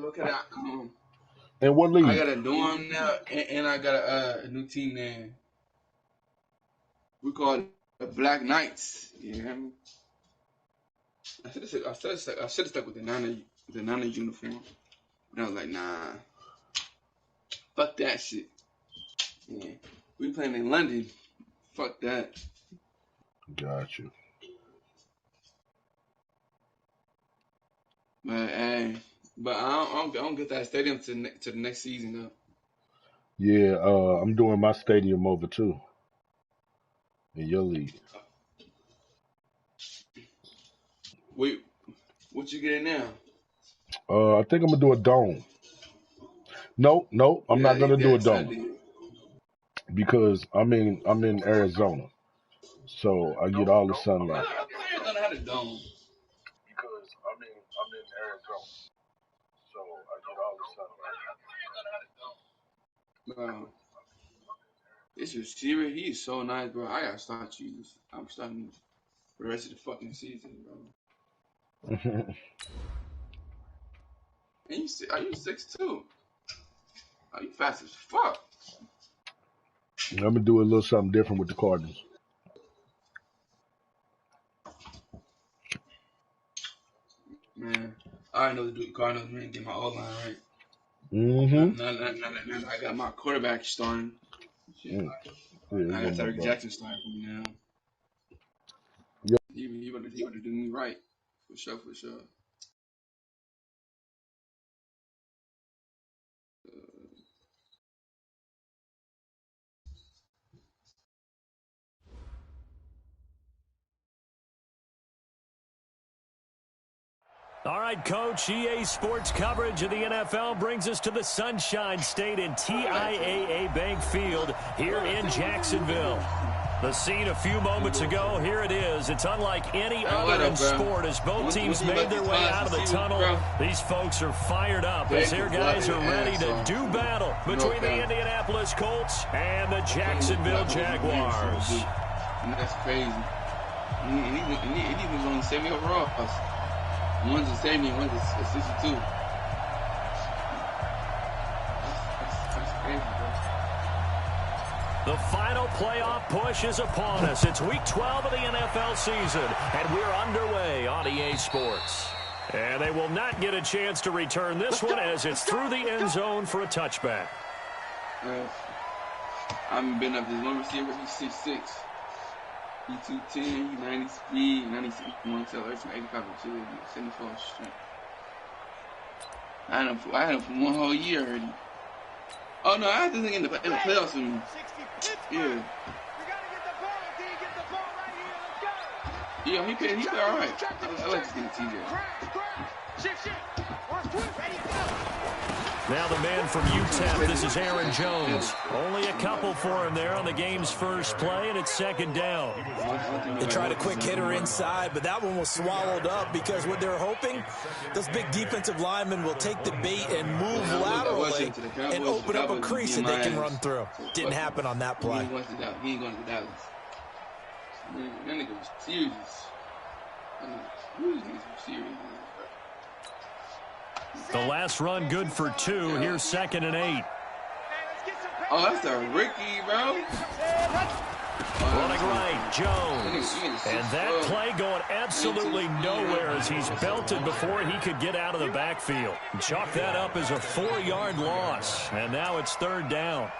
look at it. And what league? I got a dorm now, and I got a new team name. We call it the Black Knights. You hear me? I should have stuck with the Nana uniform. And I was like, nah, fuck that shit. Yeah, we playing in London. Fuck that. Got you. But hey, I don't get that stadium to the next season though. Yeah, I'm doing my stadium over too. In your league. Wait, what you getting now? I think I'm gonna do a dome. No, I'm not gonna do a dome because I'm in Arizona, so I get all the sunlight. Arizona had a dome. Because I'm in Arizona, so I get all the sunlight. Bro, this receiver, he is so nice, bro. I gotta start you. I'm starting for the rest of the fucking season, bro. And are you 6'2"? Are you fast as fuck? I'm gonna do a little something different with the Cardinals. Man, I already know the Cardinals, man, get my O-line right. Now I got my quarterback starting. I got Tyreek Jackson starting for me now. Yep. He would have do me right. For sure. All right, Coach, EA Sports coverage of the NFL brings us to the Sunshine State in TIAA Bank Field here in Jacksonville. The scene a few moments ago, here it is. It's unlike any other in sport as both teams made their way out of the tunnel. These folks are fired up as their guys are ready to do battle between the Indianapolis Colts and the Jacksonville Jaguars. That's crazy. And he was only 70 overall. One's a 70, one's a 62. That's crazy, bro. The final playoff push is upon us. It's week 12 of the NFL season, and we're underway on EA Sports. And they will not get a chance to return this one as it's through the end zone for a touchback. I haven't been up this one receiver. He's 6'6". He 210, 90 speed, 96 one acceleration, 85 agility, 74 strength. I had him for one whole year already. Oh no, I had this thing in the playoffs with me. Yeah. Yeah, he played all right. I like to get TJ. Now the man from UTEP, this is Aaron Jones. Only a couple for him there on the game's first play, and it's second down. They tried a quick hitter inside, but that one was swallowed up because what they're hoping, those big defensive linemen will take the bait and move laterally and open up a crease that they can run through. Didn't happen on that play. He ain't going to Dallas. That nigga was serious. Who is serious? The last run good for 2. Here's 2nd and 8. Oh, that's a Ricky, bro. Running right, Jones. And that play going absolutely nowhere as he's belted before he could get out of the backfield. Chalk that up as a 4-yard loss. And now it's 3rd down.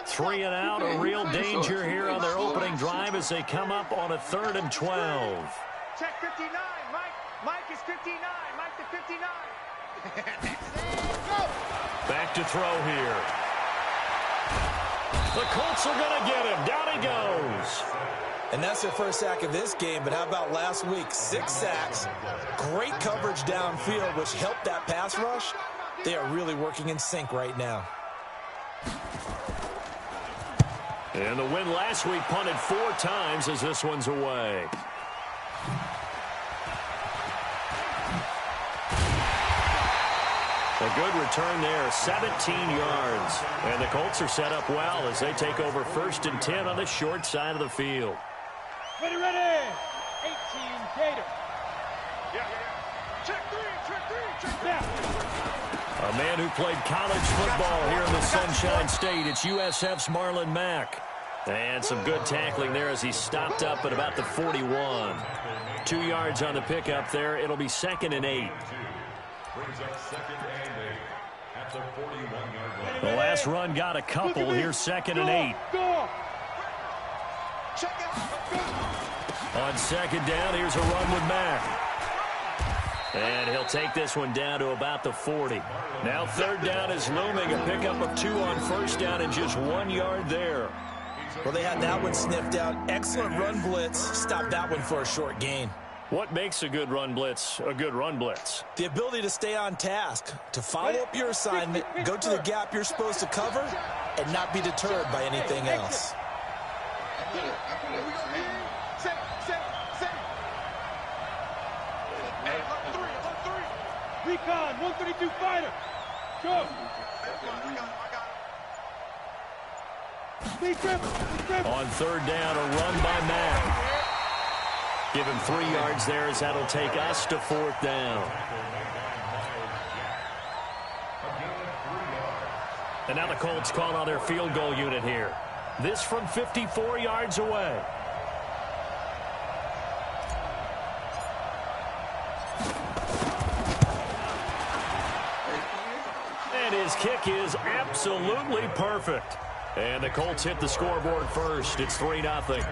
Three and out, a real danger here on their opening drive as they come up on a 3rd and 12. Check 59, Mike is 59, Mike to 59. Back to throw here. The Colts are going to get him. Down he goes. And that's their first sack of this game, but how about last week? 6 sacks, great coverage downfield, which helped that pass rush. They are really working in sync right now. And the win last week punted 4 times as this one's away. A good return there, 17 yards. And the Colts are set up well as they take over 1st and 10 on the short side of the field. Ready, ready. 18 Gator. Yeah. Check three. A man who played college football here in the Sunshine State. It's USF's Marlon Mack. And some good tackling there as he stopped up at about the 41. 2 yards on the pickup there. It'll be 2nd and 8. The last run got a couple. Here's 2nd and 8. On 2nd down, here's a run with Mack. And he'll take this one down to about the 40. Now 3rd down is looming. A pickup of 2 on 1st down and just 1 yard there. Well, they had that one sniffed out. Excellent run blitz. Stopped that one for a short gain. What makes a good run blitz a good run blitz? The ability to stay on task, to follow up your assignment, go to the gap you're supposed to cover, and not be deterred by anything else. Recon, 132 fighter. Go. On 3rd down, a run by Mack. Give him 3 yards there as that'll take us to 4th down. And now the Colts call on their field goal unit here. This from 54 yards away. And his kick is absolutely perfect. And the Colts hit the scoreboard first. It's 3-0.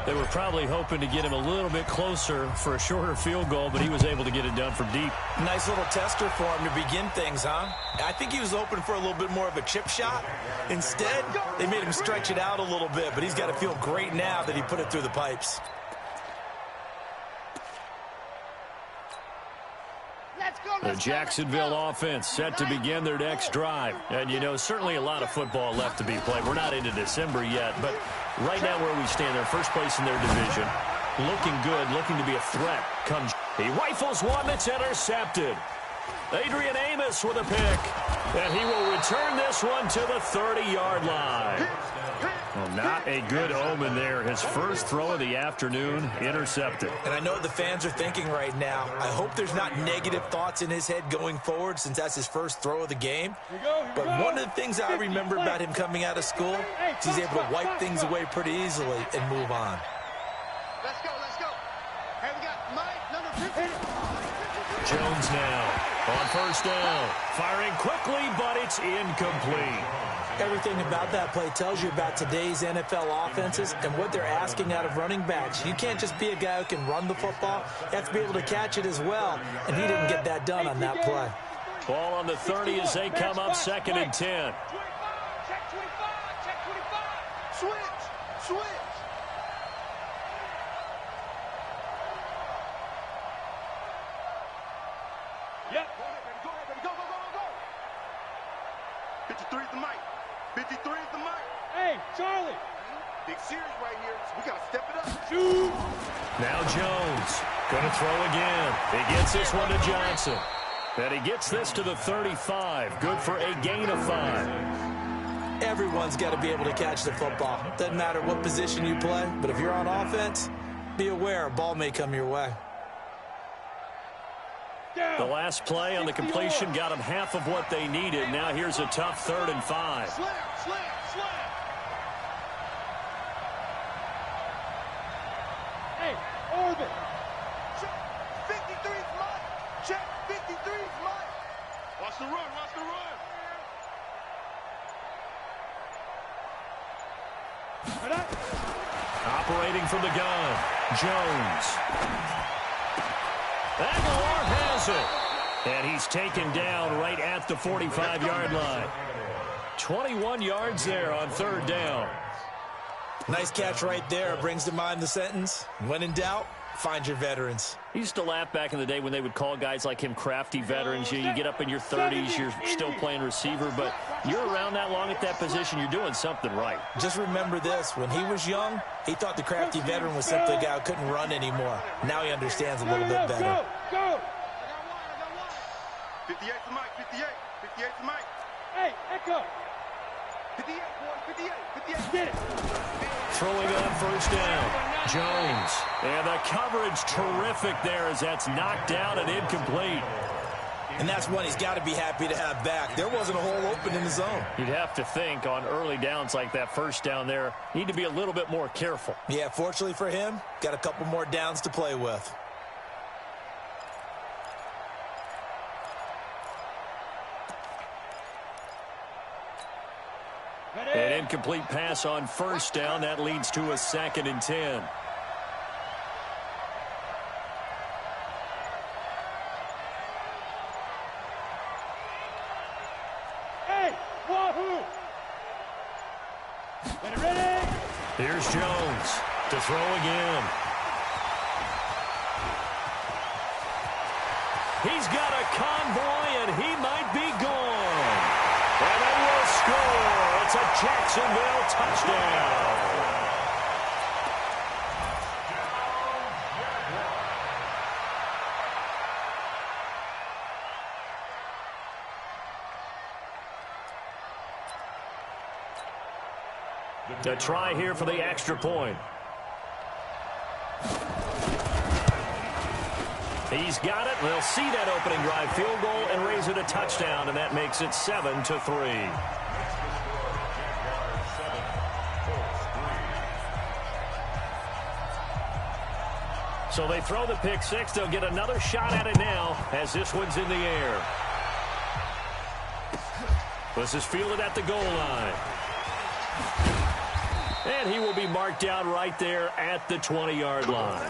They were probably hoping to get him a little bit closer for a shorter field goal, but he was able to get it done from deep. Nice little tester for him to begin things, huh? I think he was hoping for a little bit more of a chip shot. Instead, they made him stretch it out a little bit, but he's got to feel great now that he put it through the pipes. The Jacksonville offense set to begin their next drive. And, you know, certainly a lot of football left to be played. We're not into December yet, but right now where we stand, they're first place in their division. Looking good, looking to be a threat. He rifles one that's intercepted. Adrian Amos with a pick. And he will return this one to the 30-yard line. Well, not a good omen there. His first throw of the afternoon intercepted. And I know what the fans are thinking right now. I hope there's not negative thoughts in his head going forward since that's his first throw of the game. But one of the things I remember about him coming out of school is he's able to wipe things away pretty easily and move on. Let's go. Hey, we got Mike, number 50. Jones now on 1st down. Firing quickly, but it's incomplete. Everything about that play tells you about today's NFL offenses and what they're asking out of running backs. You can't just be a guy who can run the football. You have to be able to catch it as well, and he didn't get that done on that play. Ball on the 30 as they come up 2nd and 10. Check 25. Switch. Yep. Go ahead, baby. Go. 53 is the mic. 53 is the mic. Hey, Charlie. Big series right here. So we got to step it up. Shoot. Now Jones going to throw again. He gets this one to Johnson. And he gets this to the 35. Good for a gain of 5. Everyone's got to be able to catch the football. Doesn't matter what position you play, but if you're on offense, be aware a ball may come your way. The last play on the completion got them half of what they needed. Now here's a tough 3rd and 5. Slam. Hey, orbit. Check 53's Mike. Check 53's Mike. Watch the run. Operating from the gun, Jones. Aguilar has it. And he's taken down right at the 45-yard line. 21 yards there on 3rd down. Nice catch right there. Brings to mind the sentence, when in doubt, find your veterans. He used to laugh back in the day when they would call guys like him crafty veterans. You get up in your 30s, you're still playing receiver, but you're around that long at that position, you're doing something right. Just remember this, when he was young, he thought the crafty veteran was simply a guy who couldn't run anymore. Now he understands a little bit better. Go. 58's the mic, 58. 58's the mic. Hey, Echo. 58, boy, 58. 58. Get it. Throwing on first down. Jones. And the coverage terrific there as that's knocked down and incomplete. And that's one he's got to be happy to have back. There wasn't a hole open in the zone. You'd have to think on early downs like that first down there, need to be a little bit more careful. Yeah, fortunately for him, got a couple more downs to play with. An incomplete pass on first down. That leads to a 2nd and 10. Hey, wahoo! Ready? Here's Jones to throw again. He's got a convoy, and he might be gone. And they will score. It's a Jacksonville touchdown. A try here for the extra point. He's got it. They'll see that opening drive field goal and raise it a touchdown, and that makes it 7-3. So they throw the pick six. They'll get another shot at it now as this one's in the air. This is fielded at the goal line. And he will be marked down right there at the 20-yard line.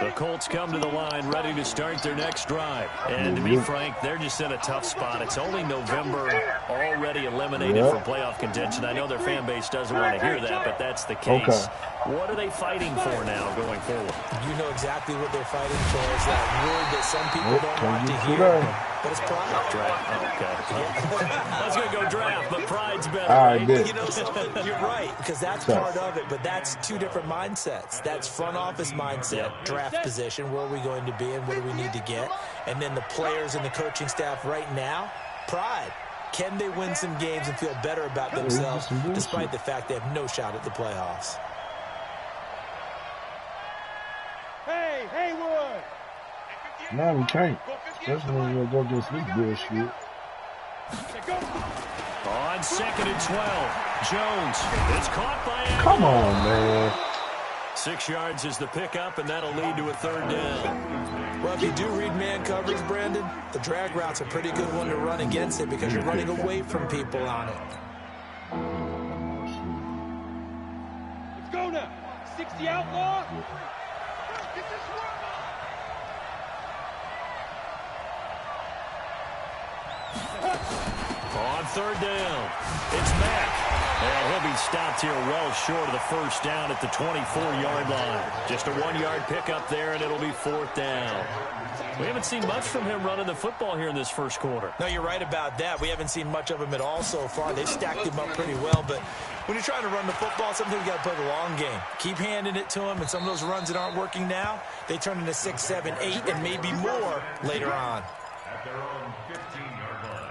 The Colts come to the line ready to start their next drive. And to be frank, they're just in a tough spot. It's only November, already eliminated from playoff contention. I know their fan base doesn't want to hear that, but that's the case. Okay. What are they fighting for now going forward? You know exactly what they're fighting for. Is that word that some people don't want to hear. But it's pride. Draft. Oh, okay. I was going to go draft, but pride's better. Right? You know something? You're right, because that's part of it. But that's two different mindsets. That's front office mindset, draft position, where are we going to be and what do we need to get? And then the players and the coaching staff right now, pride. Can they win some games and feel better about themselves despite the fact they have no shot at the playoffs? Hey, Haywood! No, we can't. That's when we'll go against this bullshit. On 2nd and 12, Jones is caught by Allen. Come on, man. 6 yards is the pickup, and that'll lead to a 3rd down. Well, if you do read man coverage, Brandon, the drag route's a pretty good one to run against it because you're running away from people on it. Let's go now. 60 outlaw. On 3rd down, it's Mack. And he'll be stopped here well short of the 1st down at the 24-yard line. Just a 1-yard pickup there, and it'll be 4th down. We haven't seen much from him running the football here in this first quarter. No, you're right about that. We haven't seen much of him at all so far. They've stacked him up pretty well, but when you're trying to run the football, sometimes you got to play the long game. Keep handing it to him, and some of those runs that aren't working now, they turn into 6, 7, 8, and maybe more later on. At their own 15-yard line.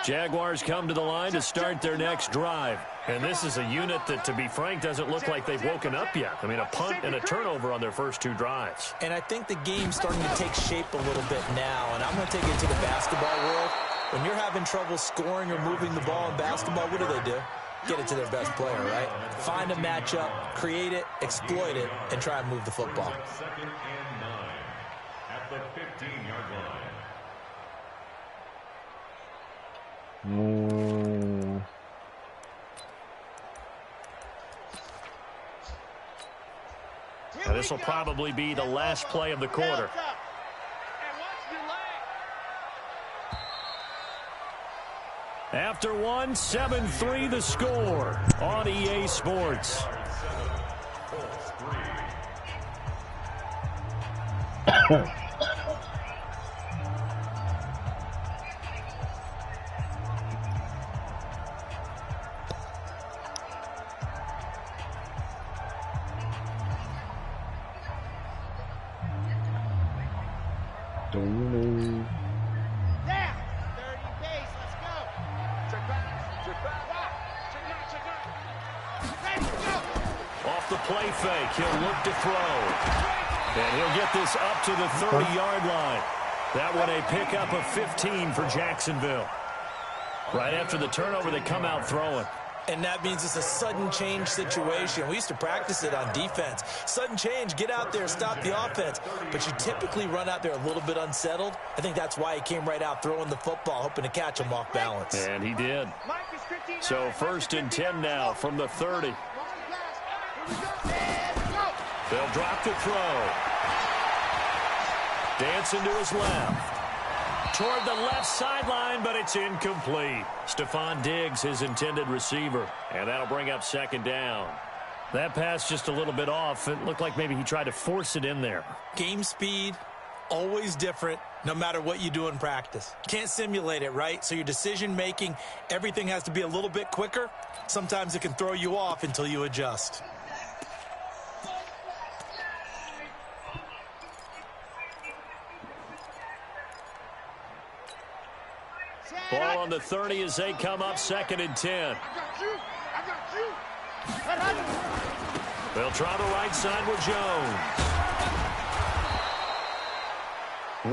Jaguars come to the line to start their next drive. And this is a unit that, to be frank, doesn't look like they've woken up yet. I mean, a punt and a turnover on their first 2 drives. And I think the game's starting to take shape a little bit now. And I'm going to take it to the basketball world. When you're having trouble scoring or moving the ball in basketball, what do? Get it to their best player, right? Find a matchup, create it, exploit it, and try and move the football. 2nd and 9 at the 15-yard line. Now, this will probably be the last play of the quarter. After one, 7-3 the score on EA Sports. Don't Now, 30 pace, let's go. Check back. Ready, go. Off the play fake, he'll look to throw. And he'll get this up to the 30-yard line. That one a pickup of 15 for Jacksonville. Right after the turnover, they come out throwing. And that means it's a sudden change situation. We used to practice it on defense. Sudden change, get out there, stop the offense. But you typically run out there a little bit unsettled. I think that's why he came right out throwing the football, hoping to catch him off balance. And he did. So 1st and 10 now from the 30. They'll drop the throw. Dancing to his left. Toward the left sideline, but it's incomplete. Stephon Diggs, his intended receiver. And that'll bring up 2nd down. That pass just a little bit off. It looked like maybe he tried to force it in there. Game speed, always different, no matter what you do in practice. Can't simulate it, right? So your decision-making, everything has to be a little bit quicker. Sometimes it can throw you off until you adjust. Ball on the 30 as they come up 2nd and 10. I got you. They'll try the right side with Jones.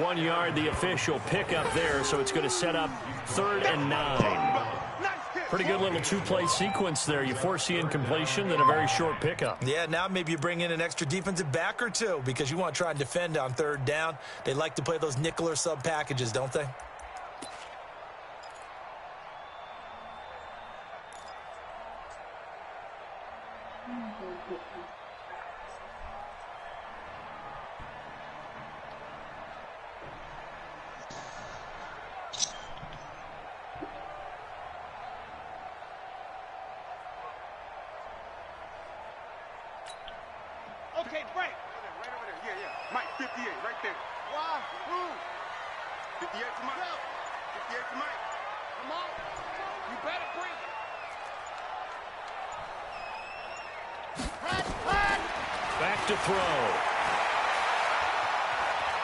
1 yard, the official pickup there, so it's going to set up 3rd and 9. Pretty good little two-play sequence there. You force the incompletion, then a very short pickup. Yeah, now maybe you bring in an extra defensive back or two because you want to try and defend on 3rd down. They like to play those nickel or sub packages, don't they? Okay, break. Right over there. Yeah. Mike, 58, right there. Wahoo! 58 to Mike. 58 to Mike. Come on. You better bring it. Back to throw.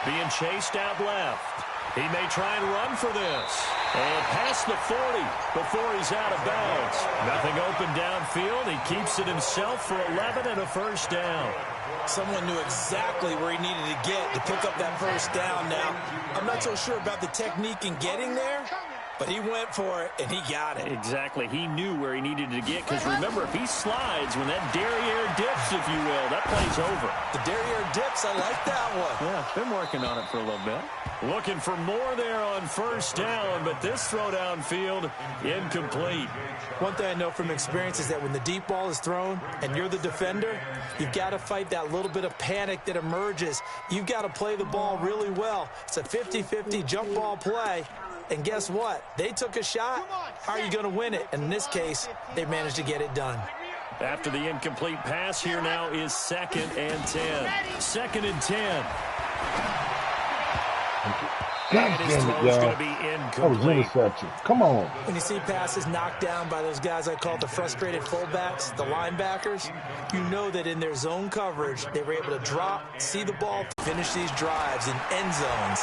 Being chased out left. He may try and run for this. And past the 40 before he's out of bounds. Nothing open downfield. He keeps it himself for 11 and a 1st down. Someone knew exactly where he needed to get to pick up that 1st down. Now, I'm not so sure about the technique in getting there, but he went for it, and he got it. Exactly. He knew where he needed to get, because remember, if he slides, when that derriere dips, if you will, that play's over. The derriere dips, I like that one. Yeah, been working on it for a little bit. Looking for more there on 1st down, but this throw downfield, incomplete. One thing I know from experience is that when the deep ball is thrown and you're the defender, you've got to fight that little bit of panic that emerges. You've got to play the ball really well. It's a 50-50 jump ball play. And guess what? They took a shot. How are you going to win it? And in this case, they managed to get it done. After the incomplete pass, here now is 2nd and 10. 2nd and 10. God damn it, y'all. That was interception. Come on. When you see passes knocked down by those guys I call the frustrated fullbacks, the linebackers, you know that in their zone coverage, they were able to drop, see the ball, finish these drives in end zones,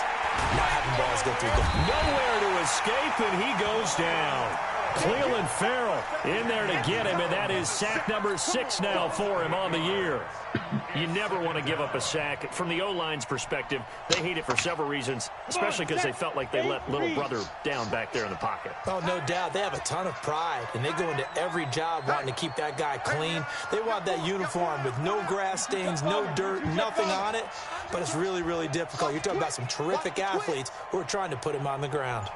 not having balls go through them. Nowhere to escape, and he goes down. Cleveland Farrell in there to get him, and that is sack number 6 now for him on the year. You never want to give up a sack. From the O-line's perspective, they hate it for several reasons, especially because they felt like they let little brother down back there in the pocket. Oh, no doubt. They have a ton of pride, and they go into every job wanting to keep that guy clean. They want that uniform with no grass stains, no dirt, nothing on it, but it's really, really difficult. You're talking about some terrific athletes who are trying to put him on the ground.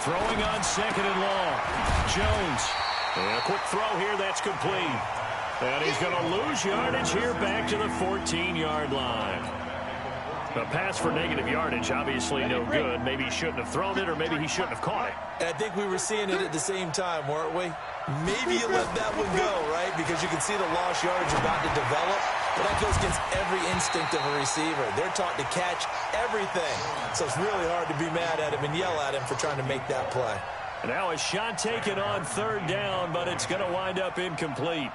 Throwing on 2nd and long. Jones. And a quick throw here, that's complete. And he's going to lose yardage here back to the 14-yard line. A pass for negative yardage, obviously no good. Maybe he shouldn't have thrown it, or maybe he shouldn't have caught it. And I think we were seeing it at the same time, weren't we? Maybe you let that one go, right? Because you can see the lost yardage about to develop. But that goes against every instinct of a receiver. They're taught to catch everything. So it's really hard to be mad at him and yell at him for trying to make that play. And now a shot taken on 3rd down, but it's going to wind up incomplete.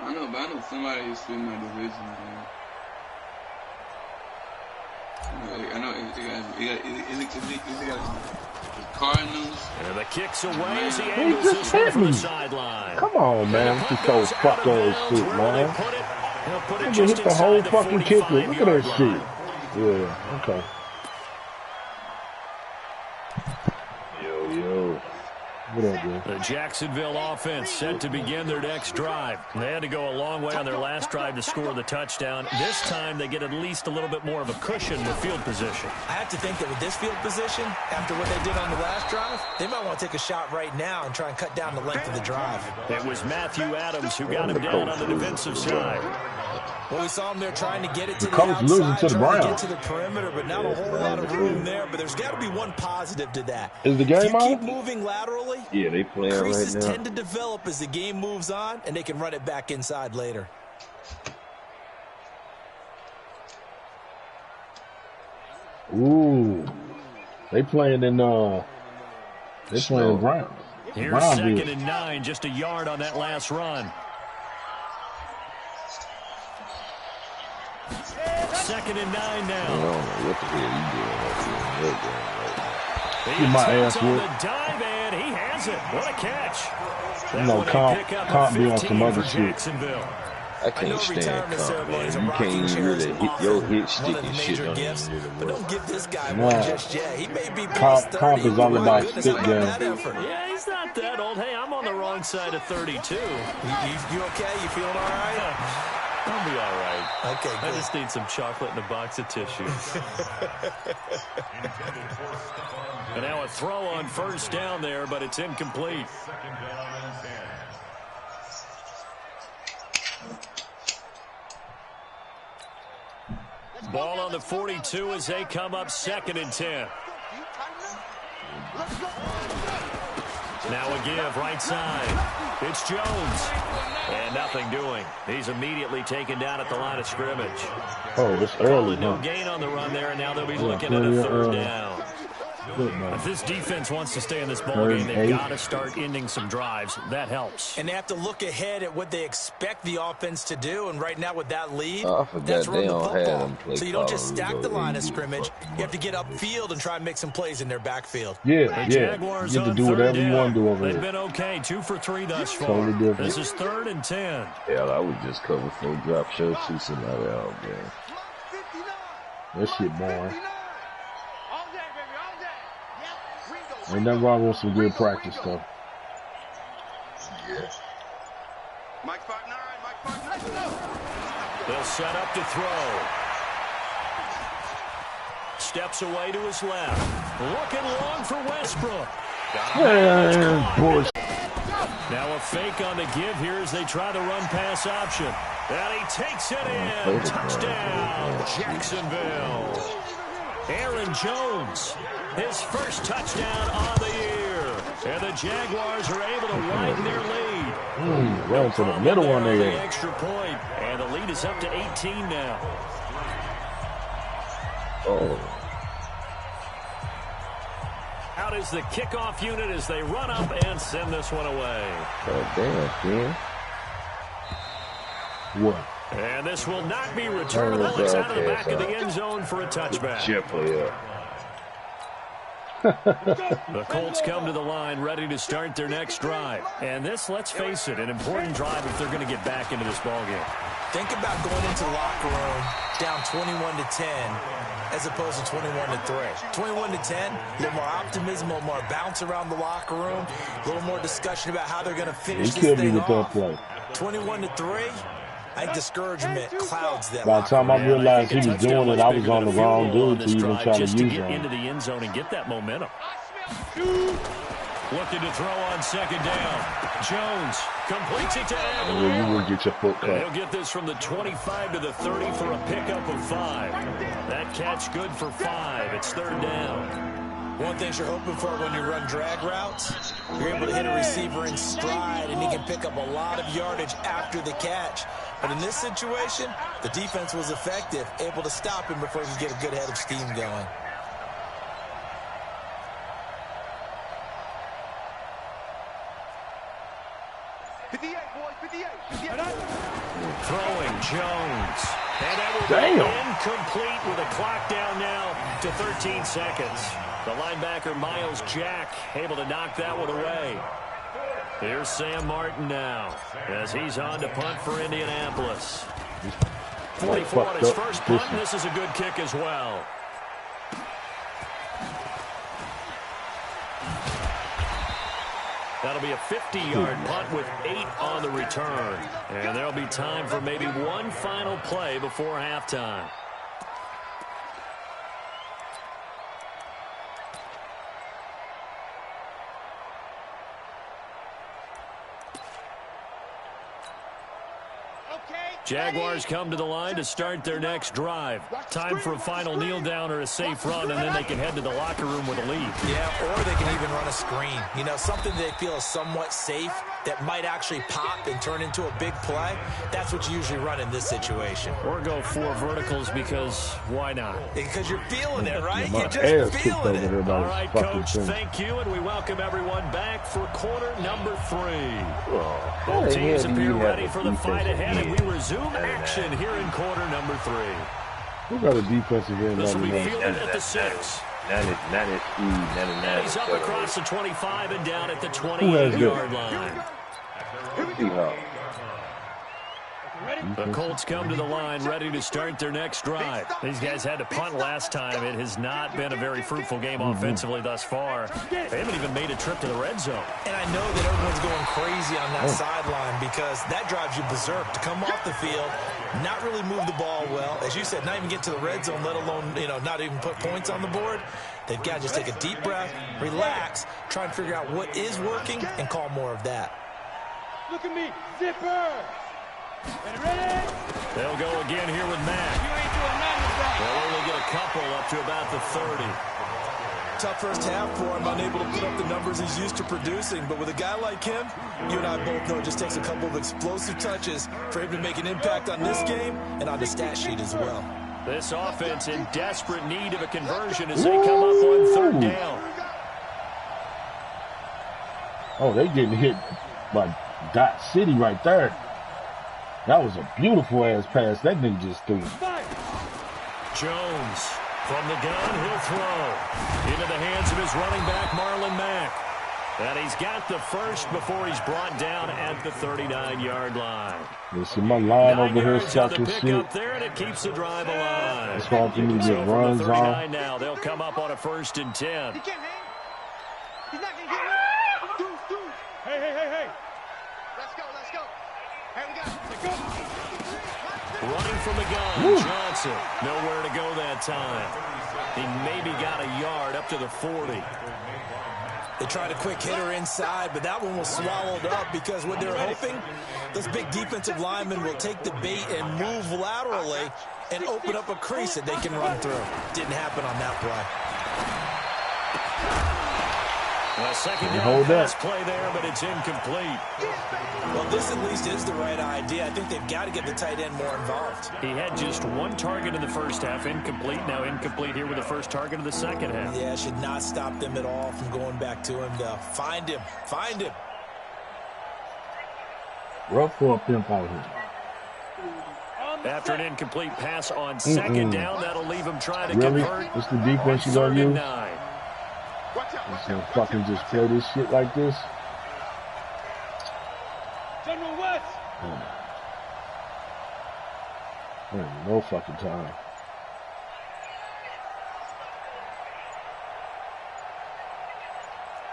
I know, but I know somebody is still in my division, man. I know it got Cardinals. And the kick's away as he angles this one from the sideline. Come on, man. This is so fuck ass shit, man. He just hit the whole fucking kicker. Look at that shit. Yeah, okay. Yo. What up, dude? The Jacksonville offense set to begin their next drive. They had to go a long way on their last drive to score the touchdown. This time they get at least a little bit more of a cushion with field position. I have to think that with this field position, after what they did on the last drive, they might want to take a shot right now and try and cut down the length of the drive. It was Matthew Adams who got him down on the defensive side. Well, we saw him there trying to get it to the outside, to the trying to get to the perimeter, but not a whole lot of room there. But there's got to be one positive to that. Is the game if you on? keep moving laterally, yeah, they playing right now. Creases tend to develop as the game moves on, and they can run it back inside later. Ooh, they playing in they playing Brown. Here's 2nd and 9, just a yard on that last run. 2nd and 9 now. I don't know what the hell you doing right He my ass on the dive, and he has it. What a catch. You know, can't be on some other shit. I can't stand comp, man. You can't even really hit your hit stick and shit on gifts, but don't give this guy one just yet. He may be comp is all about stick game. Yeah, he's not that old. Hey, I'm on the wrong side of 32. You okay? You feeling all right? I'll be all right. Okay, good. I just need some chocolate and a box of tissues. And now a throw on 1st down there, but it's incomplete. Ball on the 42 as they come up 2nd and 10. Now a give right side. It's Jones. And nothing doing. He's immediately taken down at the line of scrimmage. Oh, it's early. No gain on the run there, and now they'll be looking at a 3rd down. If this defense wants to stay in this ballgame, they've got to start ending some drives. That helps. And they have to look ahead at what they expect the offense to do. And right now with that lead, that's run the football. So you don't just stack the line of scrimmage. You have to get upfield and try and make some plays in their backfield. Yeah. Jaguars you get to do whatever you want to do over They've there. been okay. 2 for 3 thus far. Totally This is 3rd and 10. Hell, I would just cover 4 drop shows to somebody out there. That shit boring. Ain't nothing wrong with some good practice, though. They'll set up to throw. Steps away to his left. Looking long for Westbrook. Now a fake on the give here as they try the run-pass option. And he takes it in. Touchdown, Jacksonville. Aaron Jones, his first touchdown on the year. And the Jaguars are able to widen their lead. Run to the middle one there. The extra point, and the lead is up to 18 now. Out is the kickoff unit as they run up and send this one away. Oh, damn, man. What? And this will not be returnable. It's out of the back of the end zone for a touchback. The Colts come to the line ready to start their next drive. And this, let's face it, an important drive if they're going to get back into this ballgame. Think about going into the locker room down 21-10 as opposed to 21-3. 21-10, a little more optimism, a little more bounce around the locker room, a little more discussion about how they're going to finish this thing off. 21-3. I think discouragement clouds that. By the time I realized he was doing it, I was on the wrong dude to even try to use get him. into the end zone and get that momentum. Looking to throw on 2nd down. Jones completes it to Adams. You will get your foot cut. He'll get this from the 25 to the 30 for a pickup of 5. That catch good for 5. It's 3rd down. One thing you're hoping for when you run drag routes, you're able to hit a receiver in stride, and he can pick up a lot of yardage after the catch. But in this situation, the defense was effective, able to stop him before he could get a good head of steam going. 58, boys, 58. 58. Throwing Jones. And that will be incomplete with a clock down now to 13 seconds. The linebacker, Miles Jack, able to knock that one away. Here's Sam Martin now as he's on to punt for Indianapolis. 44 on his first punt. This is a good kick as well. That'll be a 50-yard punt with 8 on the return. And there'll be time for maybe one final play before halftime. Jaguars come to the line to start their next drive. Time for a final kneel down or a safe run, and then they can head to the locker room with a lead. Yeah, or they can even run a screen. You know, something they feel is somewhat safe that might actually pop and turn into a big play. That's what you usually run in this situation. Or go 4 verticals because why not? Because you're feeling it, right? You're just feeling it. All right, Coach, thank you, and we welcome everyone back for quarter number 3. Both teams appear ready for the fight ahead, and we resume action here in quarter number 3. Who got a defensive end? This will be fielded at the 6. 99. He's up across the 25 and down at the 28-yard line. The Colts come to the line ready to start their next drive. These guys had to punt last time. It has not been a very fruitful game offensively thus far. They haven't even made a trip to the red zone. And I know that everyone's going crazy on that sideline because that drives you berserk to come off the field, not really move the ball well. As you said, not even get to the red zone, let alone, not even put points on the board. They've got to just take a deep breath, relax, try and figure out what is working and call more of that. Look at me, zipper. Ready? They'll go again here with Mack. They'll only get a couple up to about the 30. Tough first half for him, unable to put up the numbers he's used to producing. But with a guy like him, you and I both know it just takes a couple of explosive touches for him to make an impact on this game and on the stat sheet as well. This offense in desperate need of a conversion as they come up on 3rd down. Oh, they getting hit by Dot City right there. That was a beautiful-ass pass. That nigga just threw it. Jones from the gun, he'll throw. Into the hands of his running back, Marlon Mack. And he's got the first before he's brought down at the 39-yard line. You see my line over here sucking shit. Up there, and it keeps the drive alive. It's hard for me to get runs on. Now they'll come up on a 1st and 10. He can't hang. He's not going to get it. Dude. Hey. Let's go. Hey, we got it. Running from the gun, Johnson. Nowhere to go that time. He maybe got a yard up to the 40. They tried a quick hitter inside, but that one was swallowed up because what they're hoping, those big defensive linemen will take the bait and move laterally and open up a crease that they can run through. Didn't happen on that play. A second down pass play there, but it's incomplete. Well, this at least is the right idea. I think they've got to get the tight end more involved. He had just 1 target in the first half, incomplete. Now incomplete here with the first target of the second half. Yeah, should not stop them at all from going back to him to find him. Rough for a pimp out here. After an incomplete pass on 2nd down, that'll leave him trying to convert. What's the defense you gonna use? It's gonna fucking just play this shit like this. General West. No fucking time.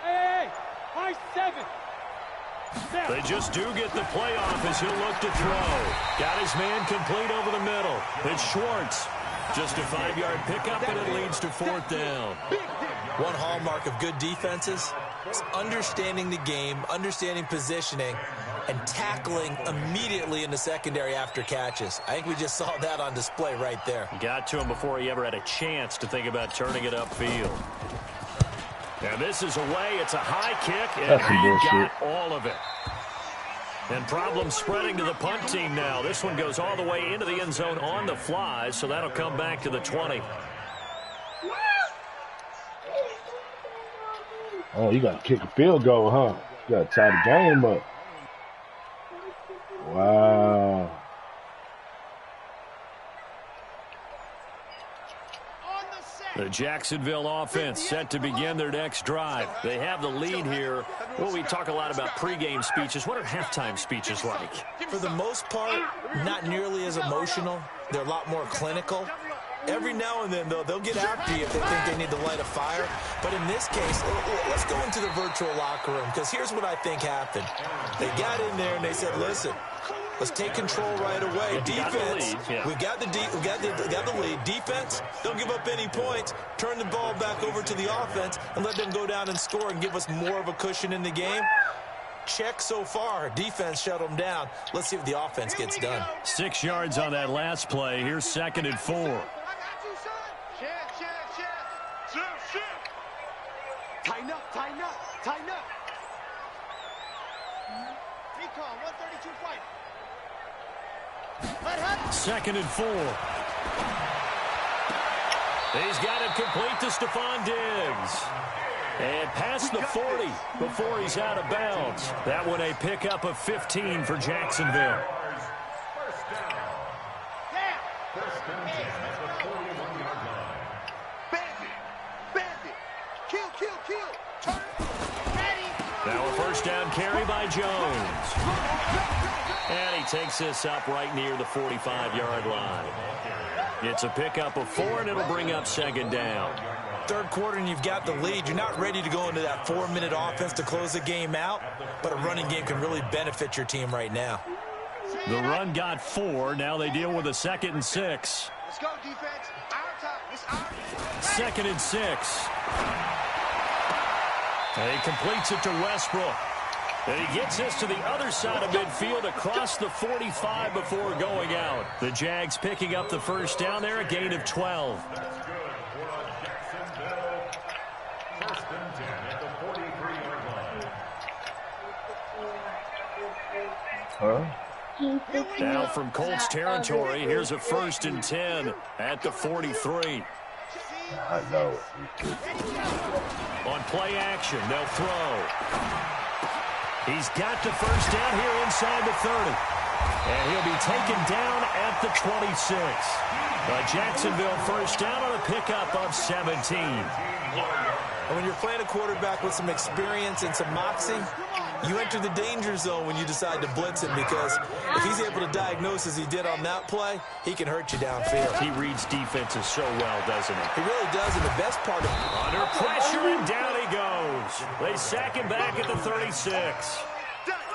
Hey, high 7. They just do get the play off as he'll look to throw. Got his man complete over the middle. It's Schwartz. Just a 5-yard pickup, and it leads to 4th down. One hallmark of good defenses is understanding the game, understanding positioning, and tackling immediately in the secondary after catches. I think we just saw that on display right there. Got to him before he ever had a chance to think about turning it upfield. Now this is away. It's a high kick, and he got all of it. And problems spreading to the punt team now. This one goes all the way into the end zone on the fly, so that'll come back to the 20. Oh, you got to kick a field goal, huh? You got to tie the game up. The Jacksonville offense set to begin their next drive. They have the lead here. Well, we talk a lot about pregame speeches. What are halftime speeches like? For the most part, not nearly as emotional. They're a lot more clinical. Every now and then, though, they'll get after you if they think they need to light a fire. But in this case, let's go into the virtual locker room, because here's what I think happened. They got in there and they said, listen, let's take control right away. Defense, we got the lead. Defense, don't give up any points. Turn the ball back over to the offense and let them go down and score and give us more of a cushion in the game. Check so far. Defense shut them down. Let's see if the offense gets done. 6 yards on that last play. Here's 2nd and 4. Tighten up, tighten up, tighten up. Recon, 132 fight. 2nd and 4. He's got it complete to Stephon Diggs. And past the 40 before he's out of bounds. That one a pickup of 15 for Jacksonville. Now a first down carry by Jones. And he takes this up right near the 45-yard line. It's a pickup of 4, and it'll bring up 2nd down. Third quarter and you've got the lead. You're not ready to go into that 4-minute offense to close the game out, but a running game can really benefit your team right now. The run got 4. Now they deal with a 2nd and 6. Let's go, defense. Our time. It's our time. 2nd and 6. And he completes it to Westbrook. And he gets this to the other side of midfield across the 45 before going out. The Jags picking up the first down there, a gain of 12. Now from Colts territory, here's a 1st and 10 at the 43. I know. On play action, they'll throw. He's got the first down here inside the 30. And he'll be taken down at the 26. A Jacksonville first down on a pickup of 17. And when you're playing a quarterback with some experience and some moxie, you enter the danger zone when you decide to blitz him, because if he's able to diagnose as he did on that play, he can hurt you downfield. He reads defenses so well, doesn't he? He really does, and the best part of it. Under pressure, and down he goes. They sack him back at the 36.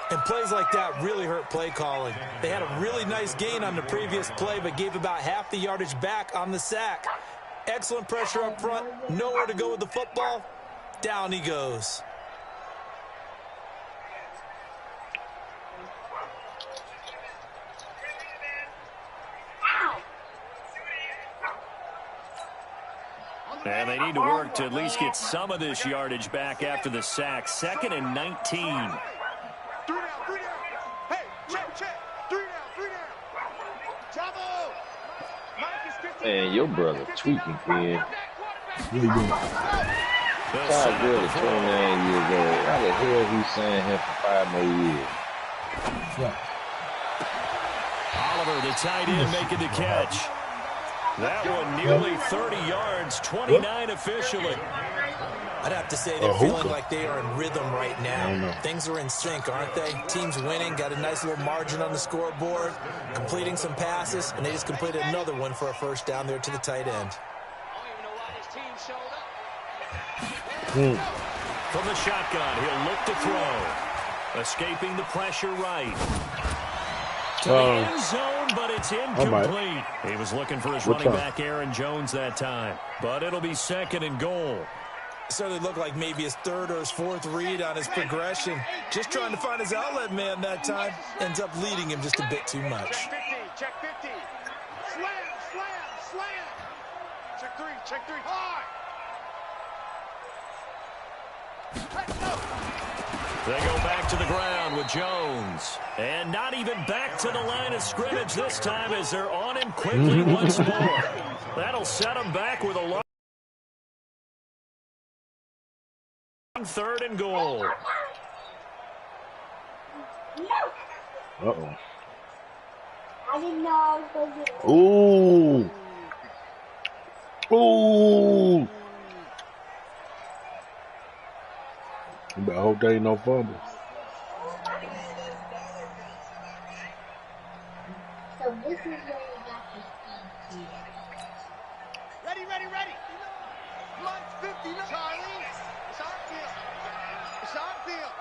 And plays like that really hurt play calling. They had a really nice gain on the previous play, but gave about half the yardage back on the sack. Excellent pressure up front. Nowhere to go with the football. Down he goes. And they need to work to at least get some of this yardage back after the sack. 2nd and 19. 3 down. Hey, check. 3 down. Trouble. Man, your brother tweaking, kid. What are you doing? Todd Gurley, 29 years old. How the hell he signed him for 5 more years? Yeah. Oliver, the tight end, making the catch. That one nearly 30 yards, 29 officially. I'd have to say they're feeling like they are in rhythm right now. Things are in sync, aren't they? Team's winning, got a nice little margin on the scoreboard, completing some passes, and they just completed another one for a first down there to the tight end. From the shotgun, he'll look to throw. Escaping the pressure right. To the end zone, but it's incomplete. He was looking for his running back, Aaron Jones, that time. But it'll be 2nd and goal. Certainly looked like maybe his 3rd or his 4th read on his progression. Just trying to find his outlet man that time. Ends up leading him just a bit too much. Check 50. Slam. Check 3. Hard. They go back to the ground with Jones. And not even back to the line of scrimmage this time as they're on him quickly once more. That'll set him back with a long 3rd and goal. Uh-oh. I didn't know I was going to. Ooh. Ooh. But I hope there ain't no fumble. So this is where you got to see. Ready. Come on, 50. Charlie, it's our field. It's our field.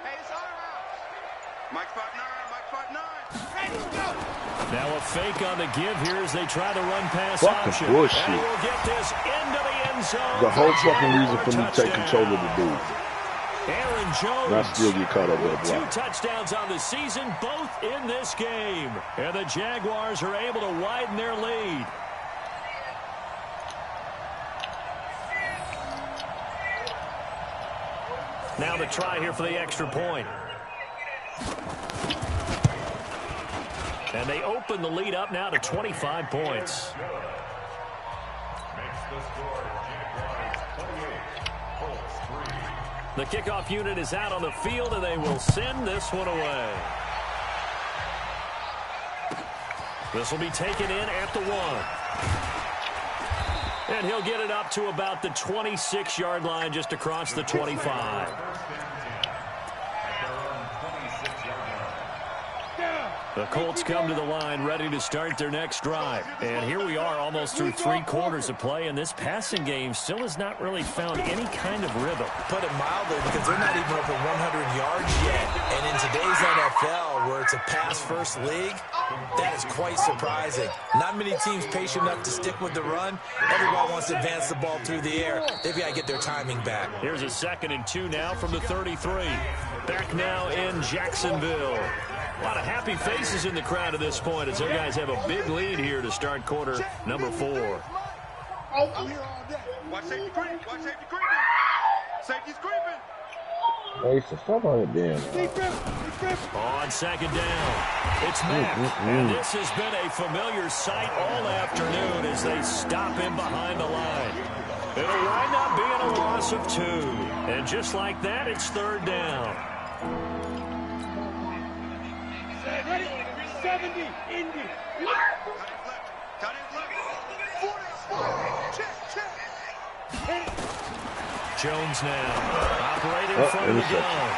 Hey, it's our house. Mike 5'9", Ready, go. Now a fake on the give here as they try to run pass Fucking option. bullshit. And we'll get this into the end zone. The whole fucking reason for me to take control of the dude. Aaron Jones. And I still get caught up with with 2 block. touchdowns on the season, both in this game. And the Jaguars are able to widen their lead. Now the try here for the extra point. And they open the lead up now to 25 points. The kickoff unit is out on the field, and they will send this one away. This will be taken in at the 1. And he'll get it up to about the 26-yard line, just across the 25. The Colts come to the line ready to start their next drive. And here we are almost through 3 quarters of play, and this passing game still has not really found any kind of rhythm. Put it mildly, because they're not even over 100 yards yet. And in today's NFL, where it's a pass-first league, that is quite surprising. Not many teams patient enough to stick with the run. Everybody wants to advance the ball through the air. They've got to get their timing back. Here's a 2nd and 2 now from the 33. Back now in Jacksonville. A lot of happy faces in the crowd at this point as their guys have a big lead here to start quarter number 4. I'm here all day. Watch safety creep. Safety's creeping. Hey, so stop on it then. On 2nd down, it's Mack. And this has been a familiar sight all afternoon as they stop him behind the line. It'll wind up being a loss of 2. And just like that, it's 3rd down. Ready? 70, Indy. Tight end left. 40, check. Jones now operating from the gun.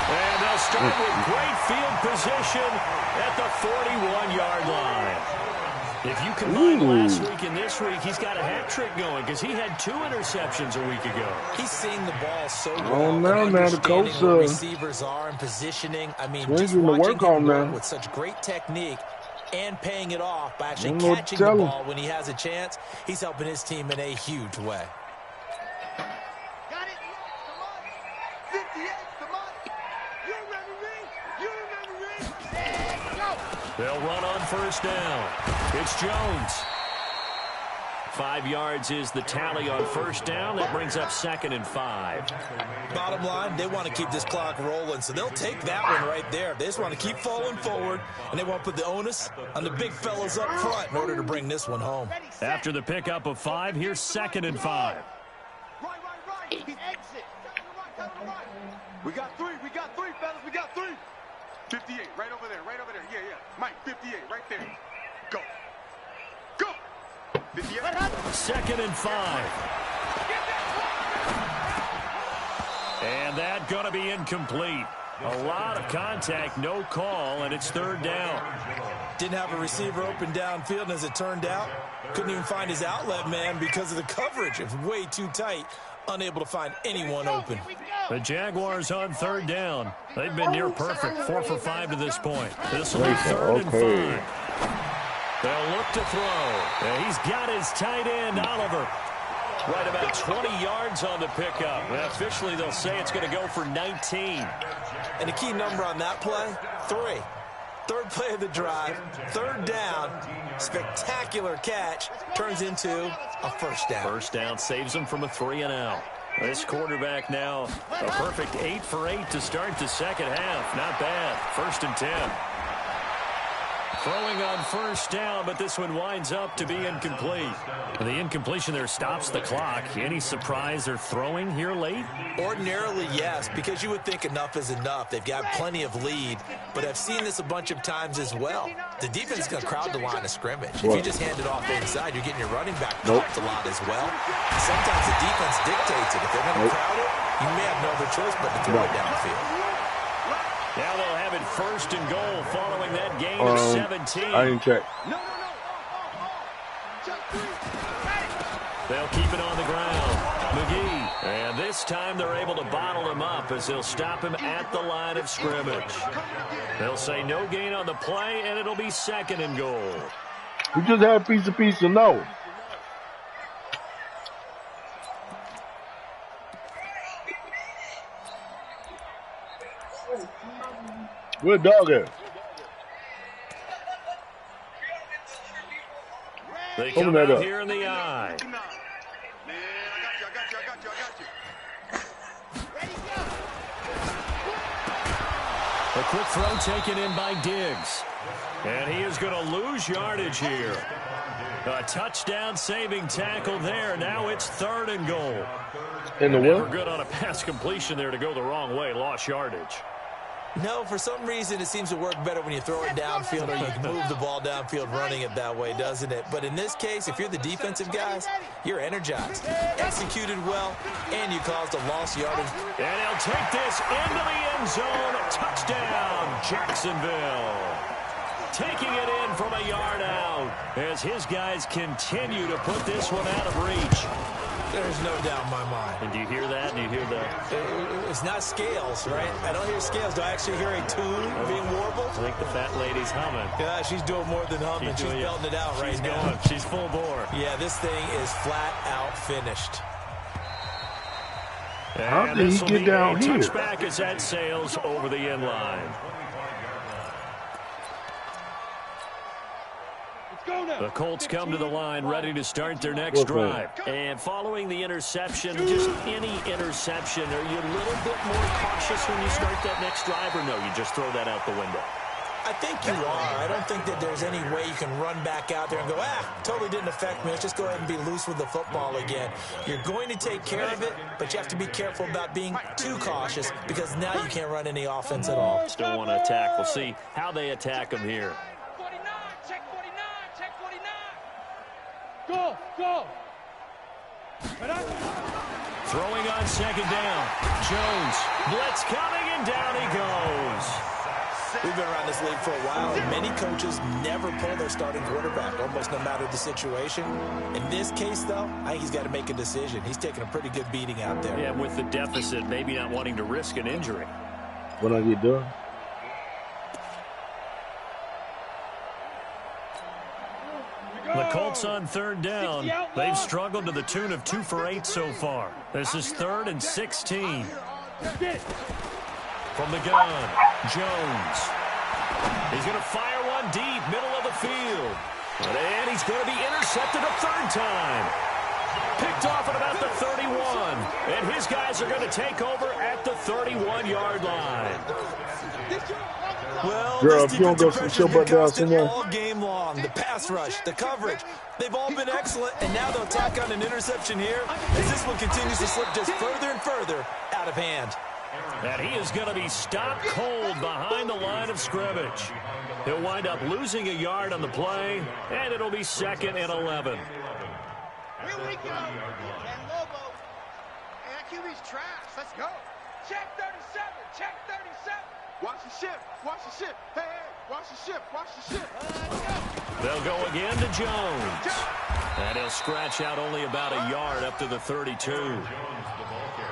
And they'll start with great field position at the 41-yard line. If you combine last week and this week, he's got a hat trick going because he had 2 interceptions a week ago. He's seeing the ball so well. Oh, now the coach where receivers are and positioning. I mean, just watching work him on work with such great technique and paying it off by actually catching the ball when he has a chance. He's helping his team in a huge way. Got it. Come on. 58, come on. You remember me? And go. They'll run on 1st down. It's Jones. 5 yards is the tally on 1st down. That brings up 2nd and 5. Bottom line, they want to keep this clock rolling, so they'll take that one right there. They just want to keep falling forward, and they want to put the onus on the big fellas up front in order to bring this one home. After the pickup of 5, here's 2nd and 5. Right. Exit. We got 3, fellas. We got 3. 58, right over there. Yeah. Mike, 58, right there. Go. 58. 2nd and 5. And that going to be incomplete. A lot of contact, no call, and it's 3rd down. Didn't have a receiver open downfield, and as it turned out, couldn't even find his outlet man because of the coverage. It was way too tight, unable to find anyone open. The Jaguars on 3rd down. They've been near perfect, 4 for 5 to this point. This will be 3rd and 5. They'll look to throw. And he's got his tight end, Oliver. Right about 20 yards on the pickup. And officially, they'll say it's going to go for 19. And the key number on that play, 3. 3rd play of the drive, 3rd down, spectacular catch, turns into a 1st down. 1st down saves them from a 3-and-out. This quarterback now a perfect 8 for 8 to start the 2nd half. Not bad. 1st and 10. Throwing on first down, but this one winds up to be incomplete. The incompletion there stops the clock. Any surprise they're throwing here late? Ordinarily, yes, because you would think enough is enough. They've got plenty of lead, but I've seen this a bunch of times as well. The defense is going to crowd the line of scrimmage. If you just hand it off inside, you're getting your running back dropped a lot as well. Sometimes the defense dictates it. If they're going to crowd it, you may have no other choice but to throw it downfield. Now they'll have it first and goal following that gain of 17. I didn't check. They'll keep it on the ground. McGee. And this time they're able to bottle him up as they'll stop him at the line of scrimmage. They'll say no gain on the play, and it'll be second and goal. We just had a piece of no. Where dog at? They come out here in the eye. Man, I got you. A quick throw taken in by Diggs. And he is going to lose yardage here. A touchdown saving tackle there. Now it's third and goal. In the Never good on a pass completion there to go the wrong way. Lost yardage. No, for some reason it seems to work better when you throw it downfield or you can move the ball downfield running it that way, doesn't it? But in this case, if you're the defensive guys, you're energized, executed well, and you caused a lost yardage. And he'll take this into the end zone. Touchdown, Jacksonville. Taking it in from a yard out as his guys continue to put this one out of reach. There's no doubt in my mind. And do you hear that? Do you hear that? It's not scales, right? I don't hear scales. Do I actually hear a tune being warbled? I think the fat lady's humming. Yeah, she's doing more than humming. She's belting it out right now. Going. She's full bore. Yeah, this thing is flat out finished. How did he get down here? Touchback as that sails over the end line. The Colts come to the line ready to start their next drive. And following the interception, just any interception, are you a little bit more cautious when you start that next drive, or no, you just throw that out the window? I think you are. I don't think that there's any way you can run back out there and go, totally didn't affect me. Let's just go ahead and be loose with the football again. You're going to take care of it, but you have to be careful about being too cautious because now you can't run any offense at all. Still want to attack. We'll see how they attack them here. Go! Throwing on second down. Jones. Blitz coming, and down he goes. We've been around this league for a while, and many coaches never pull their starting quarterback, almost no matter the situation. In this case, though, I think he's got to make a decision. He's taking a pretty good beating out there. Yeah, with the deficit, maybe not wanting to risk an injury. What are you doing? The Colts on third down. They've struggled to the tune of 2 for 8 so far. This is 3rd and 16. From the gun, Jones. He's going to fire one deep, middle of the field. And he's going to be intercepted a third time. Picked off at about the 31. And his guys are going to take over at the 31-yard line. Well, girl, this if you don't go defensive show butt down pressure somewhere. all game long. The pass rush, the coverage, they've all been excellent, and now they'll tack on an interception here as this one continues to slip just further and further out of hand. And he is going to be stopped cold behind the line of scrimmage. He'll wind up losing a yard on the play, and it'll be 2nd and 11. Here we go. And Lobo. And that QB's trash. Let's go. Check 37. Check 37. Watch the ship. Hey, watch the ship. They'll go again to Jones. And he'll scratch out only about a yard up to the 32.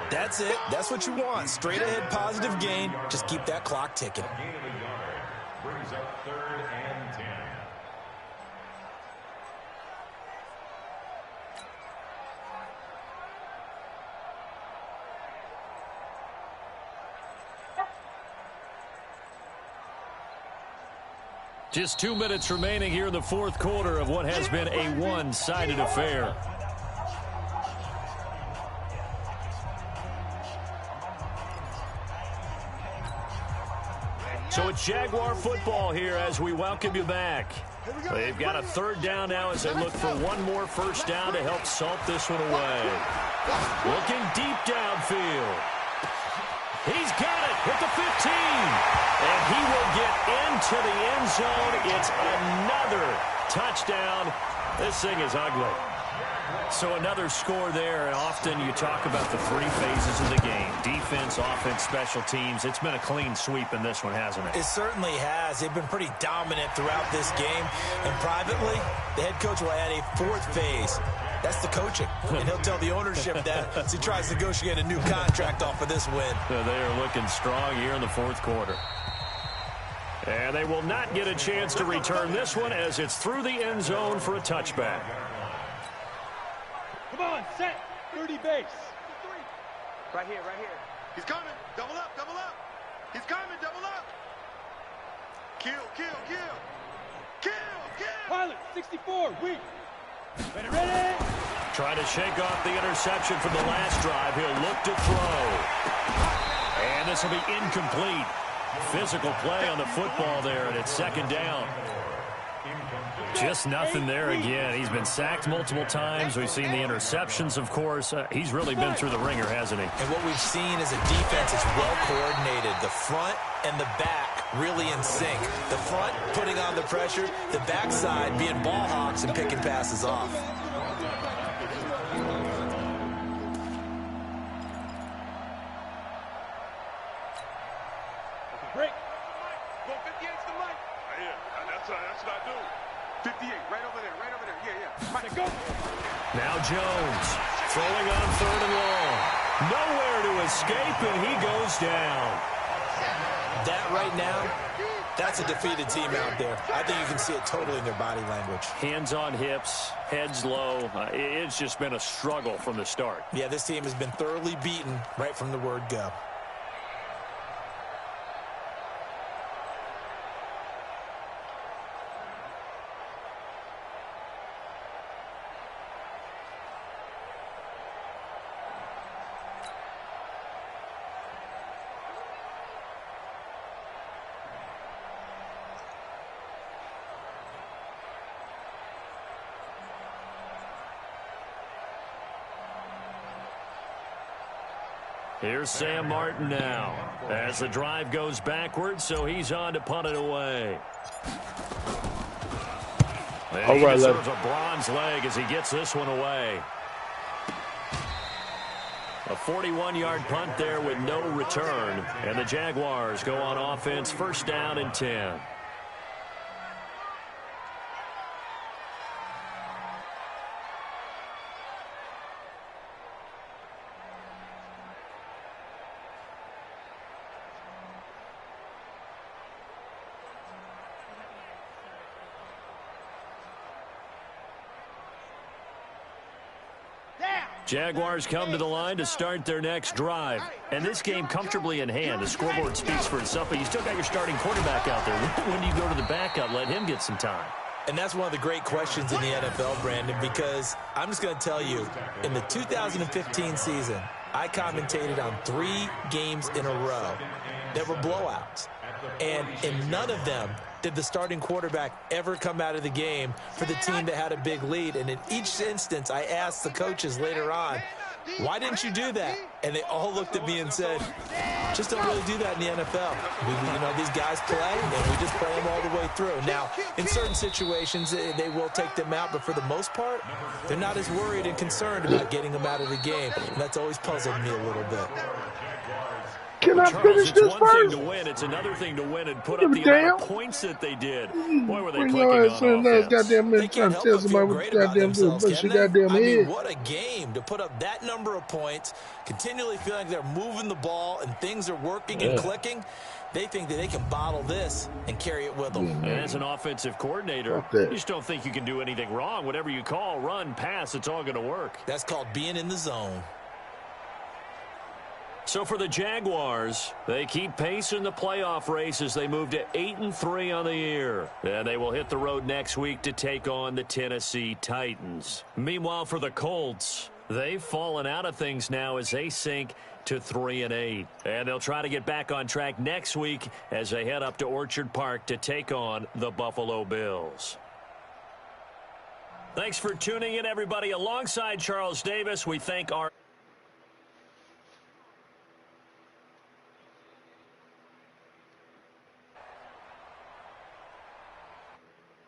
That's it. That's what you want. Straight ahead positive gain. Just keep that clock ticking. Brings up 3rd and 10. Just 2 minutes remaining here in the 4th quarter of what has been a one-sided affair. So it's Jaguar football here as we welcome you back. They've got a third down now as they look for one more first down to help salt this one away. Looking deep downfield. He's got it at the 15. And he will get into the end zone. It's another touchdown. This thing is ugly. So another score there, and often you talk about the three phases of the game. Defense, offense, special teams. It's been a clean sweep in this one, hasn't it? It certainly has. They've been pretty dominant throughout this game. And privately, the head coach will add a fourth phase. That's the coaching. And he'll tell the ownership that as he tries to negotiate a new contract off of this win. So they are looking strong here in the fourth quarter. And they will not get a chance to return this one as it's through the end zone for a touchback. Come on, set. 30 base. Right here, right here. He's coming. Double up, double up. He's coming, double up. Kill, kill, kill. Kill, kill. Pilot, 64, weak. Ready, ready. Trying to shake off the interception from the last drive. He'll look to throw. And this will be incomplete. Physical play on the football there, and it's second down. Just nothing there again. He's been sacked multiple times. We've seen the interceptions, of course. He's really been through the ringer, hasn't he? And what we've seen is a defense that's well coordinated. The front and the back really in sync. The front putting on the pressure, the backside being ball hawks and picking passes off. Break. Go 58's the mic. Yeah, that's what I do. 58, right over there, right over there. Yeah, yeah. Mike, go. Now Jones throwing on third and long. Nowhere to escape, and he goes down. That right now, that's a defeated team out there. I think you can see it totally in their body language. Hands on hips, heads low. It's just been a struggle from the start. Yeah, this team has been thoroughly beaten right from the word go. Here's Sam Martin now as the drive goes backwards, so he's on to punt it away. And he deserves a bronze leg as he gets this one away. A 41-yard punt there with no return, and the Jaguars go on offense, first down and 10. Jaguars come to the line to start their next drive. And this game comfortably in hand. The scoreboard speaks for itself, but you still got your starting quarterback out there. When do you go to the backup, let him get some time? And that's one of the great questions in the NFL, Brandon, because I'm just going to tell you, in the 2015 season, I commentated on 3 games in a row that were blowouts. And in none of them did the starting quarterback ever come out of the game for the team that had a big lead. And in each instance, I asked the coaches later on, why didn't you do that? And they all looked at me and said, just don't really do that in the NFL. These guys play, and we just play them all the way through. Now, in certain situations, they will take them out, but for the most part, they're not as worried and concerned about getting them out of the game. And that's always puzzled me a little bit. Can I finish this first? It's one thing to win. It's another thing to win and put up the amount of points that they did. Boy, were they clicking on offense. They can't help but feel great about themselves, can they? I mean, what a game to put up that number of points, continually feeling like they're moving the ball and things are working and clicking. They think that they can bottle this and carry it with them. And as an offensive coordinator, you just don't think you can do anything wrong. Whatever you call, run, pass, it's all going to work. That's called being in the zone. So for the Jaguars, they keep pace in the playoff race as they move to 8-3 on the year. And they will hit the road next week to take on the Tennessee Titans. Meanwhile, for the Colts, They've fallen out of things now as they sink to 3-8. And they'll try to get back on track next week as they head up to Orchard Park to take on the Buffalo Bills. Thanks for tuning in, everybody. Alongside Charles Davis, we thank our